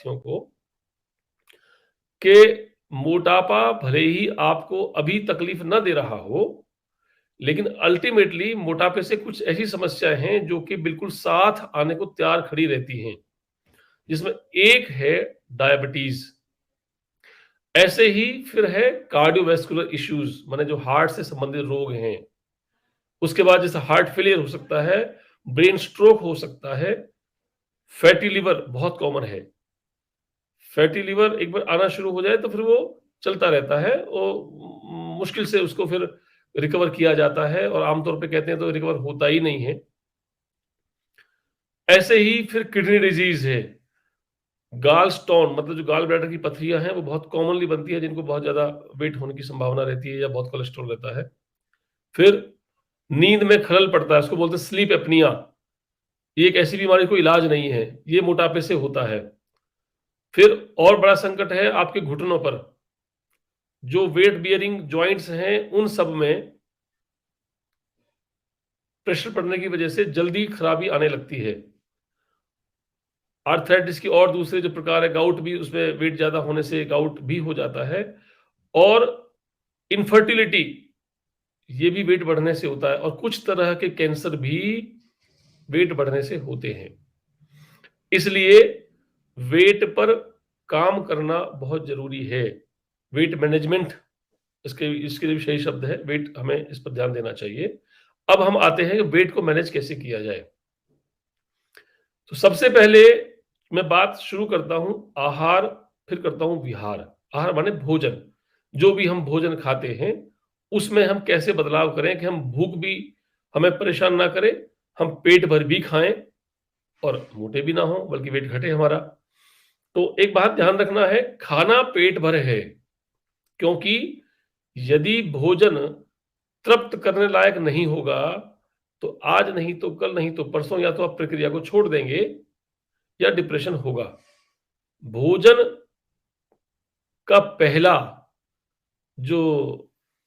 साथियों को कि मोटापा भले ही आपको अभी तकलीफ न दे रहा हो, लेकिन अल्टीमेटली मोटापे से कुछ ऐसी समस्याएं हैं जो कि बिल्कुल साथ आने को तैयार खड़ी रहती हैं, जिसमें एक है डायबिटीज। ऐसे ही फिर है कार्डियोवैस्कुलर इश्यूज, माने जो हार्ट से संबंधित रोग हैं। उसके बाद जैसे हार्ट फेलियर हो सकता है, ब्रेन स्ट्रोक हो सकता है, फैटी लिवर बहुत कॉमन है। फैटी लिवर एक बार आना शुरू हो जाए तो फिर वो चलता रहता है और मुश्किल से उसको फिर रिकवर किया जाता है, और आमतौर पे कहते हैं तो रिकवर होता ही नहीं है। ऐसे ही फिर किडनी डिजीज है, गाल स्टोन, मतलब जो गाल ब्लैडर की पथरियां हैं वो बहुत कॉमनली बनती है जिनको बहुत ज्यादा वेट होने की संभावना रहती है या बहुत कोलेस्ट्रॉल रहता है। फिर नींद में खलल पड़ता है, उसको बोलते हैं स्लीप एपनिया। ये एक ऐसी बीमारी, कोई इलाज नहीं है, ये मोटापे से होता है। फिर और बड़ा संकट है आपके घुटनों पर, जो वेट बियरिंग जॉइंट्स हैं उन सब में प्रेशर पड़ने की वजह से जल्दी खराबी आने लगती है। आर्थराइटिस की और दूसरे जो प्रकार है, गाउट भी, उसमें वेट ज्यादा होने से गाउट भी हो जाता है। और इनफर्टिलिटी, ये भी वेट बढ़ने से होता है, और कुछ तरह के कैंसर भी वेट बढ़ने से होते हैं। इसलिए वेट पर काम करना बहुत जरूरी है। वेट मैनेजमेंट इसके इसके लिए भी सही शब्द है, वेट, हमें इस पर ध्यान देना चाहिए। अब हम आते हैं कि वेट को मैनेज कैसे किया जाए। तो सबसे पहले मैं बात शुरू करता हूं आहार, फिर करता हूं विहार। आहार माने भोजन, जो भी हम भोजन खाते हैं उसमें हम कैसे बदलाव करें कि हम भूख भी हमें परेशान ना करे, हम पेट भर भी खाएं और मोटे भी ना हो, बल्कि वेट घटे हमारा। तो एक बात ध्यान रखना है, खाना पेट भर है, क्योंकि यदि भोजन तृप्त करने लायक नहीं होगा तो आज नहीं तो कल नहीं तो परसों या तो आप प्रक्रिया को छोड़ देंगे या डिप्रेशन होगा। भोजन का पहला जो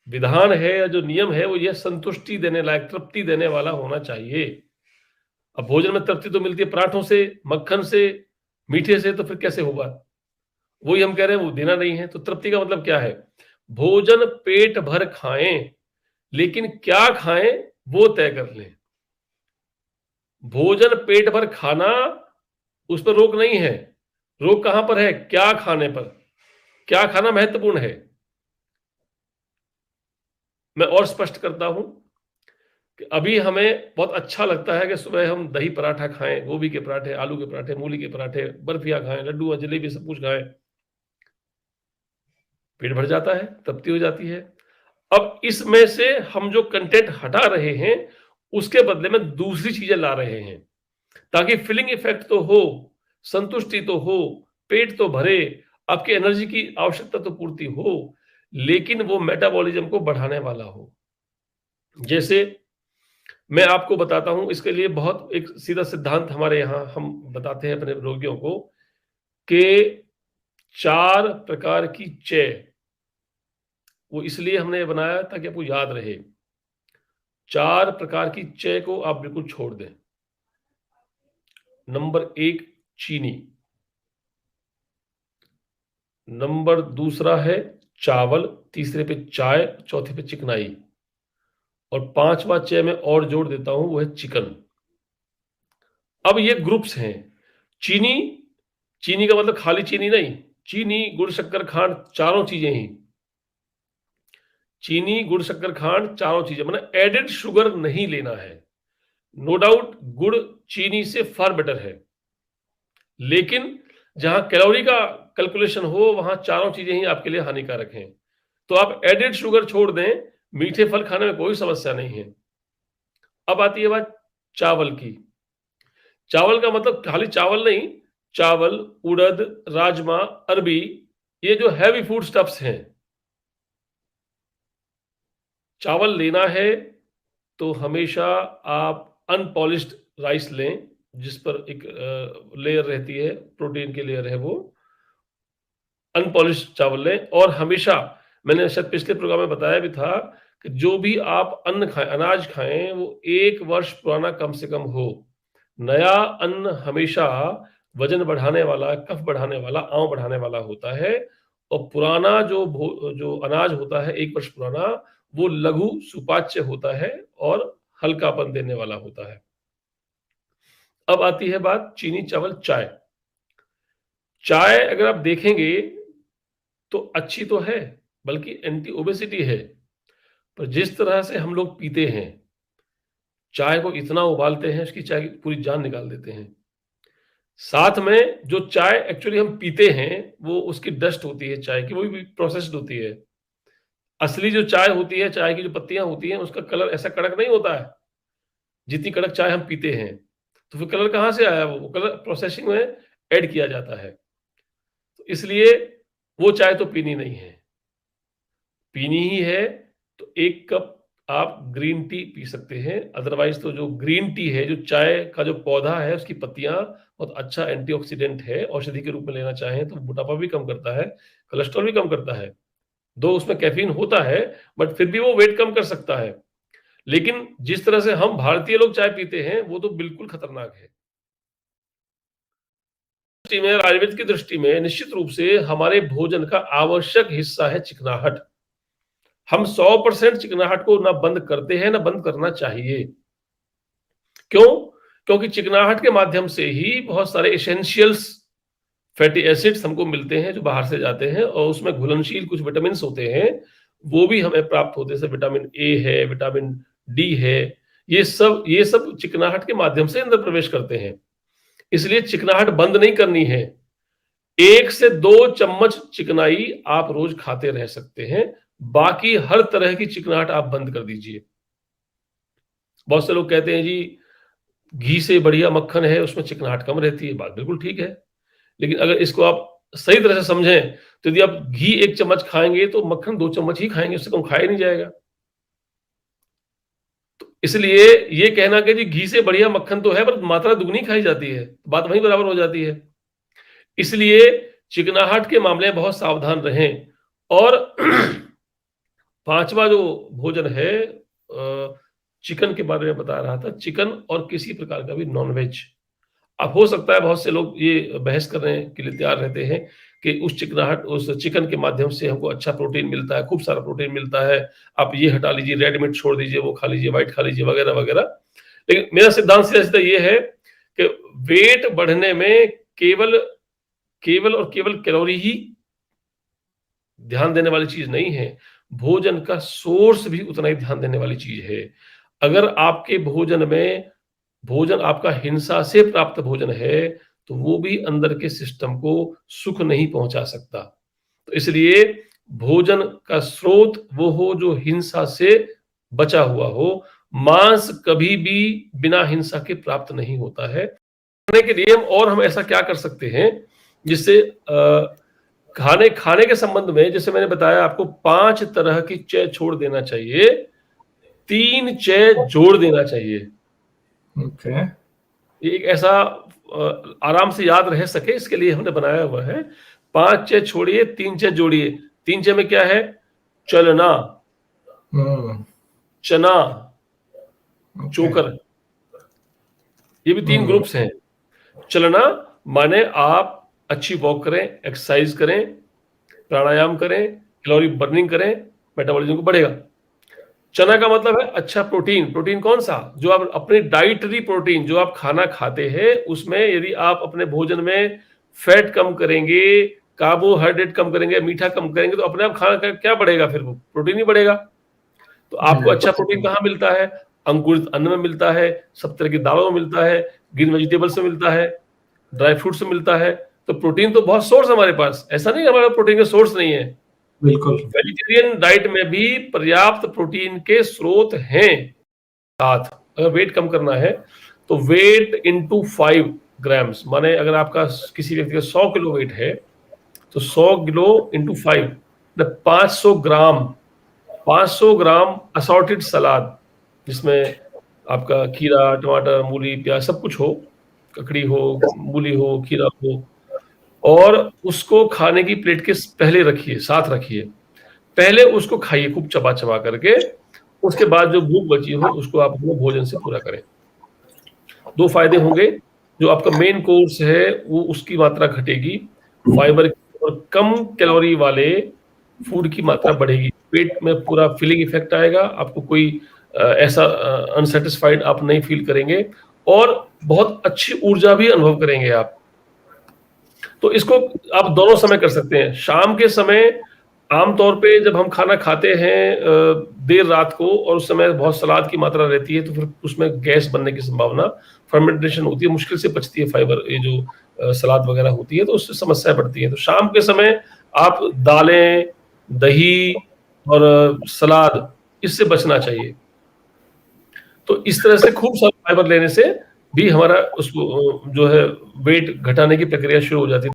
विधान है या जो नियम है वो यह संतुष्टि देने लायक, तृप्ति देने वाला होना चाहिए। अब भोजन में तृप्ति तो मिलती है पराठों से, मक्खन से, मीठे से, तो फिर कैसे होगा? वही हम कह रहे हैं, वो देना नहीं है। तो तृप्ति का मतलब क्या है? भोजन पेट भर खाएं, लेकिन क्या खाएं वो तय कर लें। भोजन पेट भर खाना, उस पर रोक नहीं है। रोक कहां पर है? क्या खाने पर। क्या खाना महत्वपूर्ण है। मैं और स्पष्ट करता हूं कि अभी हमें बहुत अच्छा लगता है कि सुबह हम दही पराठा खाएं, गोभी के पराठे, आलू के पराठे, मूली के पराठे, बर्फिया खाएं, लड्डू, जलेबी, सब कुछ खाएं। पेट भर जाता है, तृप्ति हो जाती है। अब इसमें से हम जो कंटेंट हटा रहे हैं उसके बदले में दूसरी चीजें ला रहे हैं, ताकि फिलिंग इफेक्ट तो हो, संतुष्टि तो हो, पेट तो भरे, आपकी एनर्जी की आवश्यकता तो पूर्ति हो, लेकिन वो मेटाबॉलिज्म को बढ़ाने वाला हो। जैसे मैं आपको बताता हूं, इसके लिए बहुत एक सीधा सिद्धांत हमारे यहां हम बताते हैं अपने रोगियों को कि 4 प्रकार की चय, वो इसलिए हमने बनाया ताकि आपको याद रहे। 4 प्रकार की चय को आप बिल्कुल छोड़ दें। नंबर 1 चीनी, नंबर दूसरा है चावल, तीसरे पे चाय, चौथे पे चिकनाई, और 5वां चय में और जोड़ देता हूं, वो है चिकन। अब ये ग्रुप्स हैं। चीनी, चीनी का मतलब खाली चीनी नहीं, चीनी, गुड़, शक्कर, खांड, चारों चीजें ही। चीनी, गुड़, शक्कर, खांड, चारों चीजें, मतलब एडेड शुगर नहीं लेना है। नो डाउट गुड़ चीनी से फार बेटर है, लेकिन जहां कैलोरी का कैलकुलेशन हो वहां चारों चीजें ही आपके लिए हानिकारक हैं। तो आप एडेड शुगर छोड़ दें, मीठे फल खाने में कोई समस्या नहीं है। अब आती है बात चावल की। चावल का मतलब खाली चावल नहीं, चावल, उड़द, राजमा, अरबी, ये जो हैवी फूड स्टफ्स हैं, चावल लेना है तो हमेशा आप अनपॉलिश्ड राइस लें, जिस पर एक लेयर रहती है, प्रोटीन की लेयर है, वो अनपॉलिश्ड चावल लें। और हमेशा, मैंने शायद पिछले प्रोग्राम में बताया भी था कि जो भी आप अन्न खाएं, अनाज खाएं, वो 1 वर्ष पुराना कम से कम हो। नया अन्न हमेशा वजन बढ़ाने वाला, कफ बढ़ाने वाला, आंव बढ़ाने वाला होता है। और पुराना जो अनाज होता है 1 वर्ष पुराना, वो लघु सुपाच्य होता है और हल्कापन देने वाला होता है। अब आती है बात चीनी, चावल, चाय। चाय अगर आप देखेंगे तो अच्छी तो है, बल्कि एंटी ओबेसिटी है, पर जिस तरह से हम लोग पीते हैं, चाय को इतना उबालते हैं, उसकी चाय की पूरी जान निकाल देते हैं। साथ में जो चाय एक्चुअली हम पीते हैं, वो उसकी डस्ट होती है चाय की, वो भी प्रोसेस्ड होती है। असली जो चाय होती है, चाय की जो पत्तियां होती हैं, उसका कलर ऐसा कड़क नहीं होता है जितनी कड़क चाय हम पीते हैं। तो फिर कलर कहाँ से आया? वो कलर प्रोसेसिंग में ऐड किया जाता है। तो इसलिए वो चाय तो पीनी नहीं है। पीनी ही है तो 1 कप आप ग्रीन टी पी सकते हैं। अदरवाइज तो जो ग्रीन टी है, जो चाय का जो पौधा है, उसकी पत्तियां बहुत अच्छा एंटीऑक्सीडेंट है। औषधि के रूप में लेना चाहें तो मोटापा भी कम करता है, कोलेस्ट्रॉल भी कम करता है। दो उसमें कैफीन होता है, बट फिर भी वो वेट कम कर सकता है। लेकिन जिस तरह से हम भारतीय लोग चाय पीते हैं, वो तो बिल्कुल खतरनाक है। दृष्टि में, आयुर्वेद की दृष्टि में निश्चित रूप से हमारे भोजन का आवश्यक हिस्सा है चिकनाहट। हम 100% चिकनाहट को ना बंद करते हैं, ना बंद करना चाहिए। क्यों? क्योंकि चिकनाहट के माध्यम से ही बहुत सारे एसेंशियल्स फैटी एसिड्स हमको मिलते हैं जो बाहर से जाते हैं, और उसमें घुलनशील कुछ विटामिन होते हैं, वो भी हमें प्राप्त होते हैं। जैसे विटामिन ए है, विटामिन डी है, ये सब चिकनाहट के माध्यम से अंदर प्रवेश करते हैं। इसलिए चिकनाहट बंद नहीं करनी है। 1 से 2 चम्मच चिकनाई आप रोज खाते रह सकते हैं, बाकी हर तरह की चिकनाहट आप बंद कर दीजिए। बहुत से लोग कहते हैं जी घी से बढ़िया मक्खन है, उसमें चिकनाहट कम रहती है। बात बिल्कुल ठीक है, लेकिन अगर इसको आप सही तरह से समझें तो यदि आप घी 1 चम्मच खाएंगे तो मक्खन 2 चम्मच ही खाएंगे, उससे कम खाया नहीं जाएगा। तो इसलिए ये कहना कि जी घी से बढ़िया मक्खन तो है, पर मात्रा दुगनी खाई जाती है, बात वहीं बराबर हो जाती है। इसलिए चिकनाहट के मामले में बहुत सावधान रहें। और 5वां जो भोजन है, चिकन के बारे में बता रहा था। चिकन और किसी प्रकार का भी नॉनवेज। अब हो सकता है बहुत से लोग ये बहस करने के लिए तैयार रहते हैं कि उस चिकन के माध्यम से हमको अच्छा प्रोटीन मिलता है, खूब सारा प्रोटीन मिलता है, आप ये हटा लीजिए, रेड मीट छोड़ दीजिए, वो खा लीजिए, व्हाइट खा लीजिए, वगैरह वगैरह। लेकिन मेरा सिद्धांत सीधा ये है कि वेट बढ़ने में केवल और केवल कैलोरी ही ध्यान देने वाली चीज नहीं है, भोजन का सोर्स भी उतना ही ध्यान देने वाली चीज है। अगर आपके भोजन आपका हिंसा से प्राप्त भोजन है, तो वो भी अंदर के सिस्टम को सुख नहीं पहुंचा सकता। तो इसलिए भोजन का स्रोत वो हो जो हिंसा से बचा हुआ हो। मांस कभी भी बिना हिंसा के प्राप्त नहीं होता है। खाने के लिए हम ऐसा क्या कर सकते हैं जिससे खाने के संबंध में, जैसे मैंने बताया आपको, 5 तरह की चय छोड़ देना चाहिए, 3 चय जोड़ देना चाहिए। ओके। ये एक ऐसा आराम से याद रह सके, इसके लिए हमने बनाया हुआ है। 5 चय छोड़िए, 3 चय जोड़िए। 3 चय में क्या है? चलना, चना, चोकर, ये भी 3 ग्रुप्स हैं। चलना माने आप अच्छी वॉक करें, एक्सरसाइज करें, प्राणायाम करें, कैलोरी बर्निंग करें, मेटाबॉलिज्म को बढ़ेगा। चना का मतलब है अच्छा प्रोटीन। प्रोटीन कौन सा? जो आप अपनी डाइटरी प्रोटीन, जो आप खाना खाते हैं, उसमें यदि आप अपने भोजन में फैट कम करेंगे, कार्बोहाइड्रेट कम करेंगे, मीठा कम करेंगे, तो अपने आप खाना का क्या बढ़ेगा? फिर वो प्रोटीन ही बढ़ेगा। तो आपको अच्छा प्रोटीन कहाँ मिलता है? अंकुरित अन्न में मिलता है, सब तरह की दालों में मिलता है, ग्रीन वेजिटेबल्स में मिलता है, ड्राई फ्रूट से मिलता है। तो प्रोटीन तो बहुत सोर्स हमारे पास, ऐसा नहीं हमारा प्रोटीन का सोर्स नहीं है। बिल्कुल। वेजिटेरियन डाइट में भी पर्याप्त प्रोटीन के स्रोत हैं। साथ अगर वेट कम करना है तो वेट इंटू 5 ग्राम्स, माने अगर आपका किसी व्यक्ति का 100 किलो वेट है तो 100 किलो इंटू 5, 500 ग्राम असॉर्टेड सलाद, जिसमें आपका खीरा, टमाटर, मूली, प्याज सब कुछ हो, ककड़ी हो, मूली हो, खीरा हो, और उसको खाने की प्लेट के पहले रखिए, साथ रखिए। पहले उसको खाइए खूब चबा चबा करके, उसके बाद जो भूख बची हो उसको आप अपने भोजन से पूरा करें। 2 फायदे होंगे। जो आपका मेन कोर्स है वो उसकी मात्रा घटेगी, फाइबर और कम कैलोरी वाले फूड की मात्रा बढ़ेगी। पेट में पूरा फिलिंग इफ़ेक्ट आएगा, आपको कोई ऐसा अनसैटिस्फाइड आप नहीं फ़ील करेंगे और बहुत अच्छी ऊर्जा भी अनुभव करेंगे आप। तो इसको आप दोनों समय कर सकते हैं। शाम के समय आम तौर पे जब हम खाना खाते हैं देर रात को और उस समय बहुत सलाद की मात्रा रहती है, तो फिर उसमें गैस बनने की संभावना, फर्मेंटेशन होती है, मुश्किल से पचती है फाइबर ये जो सलाद वगैरह होती है, तो उससे समस्याएँ बढ़ती हैं। तो शाम के समय आप दालें, दही और सलाद इससे बचना चाहिए। तो इस तरह से खूब सारा फाइबर लेने से भी हमारा उसको जो है वेट घटाने की प्रक्रिया शुरू हो जाती है।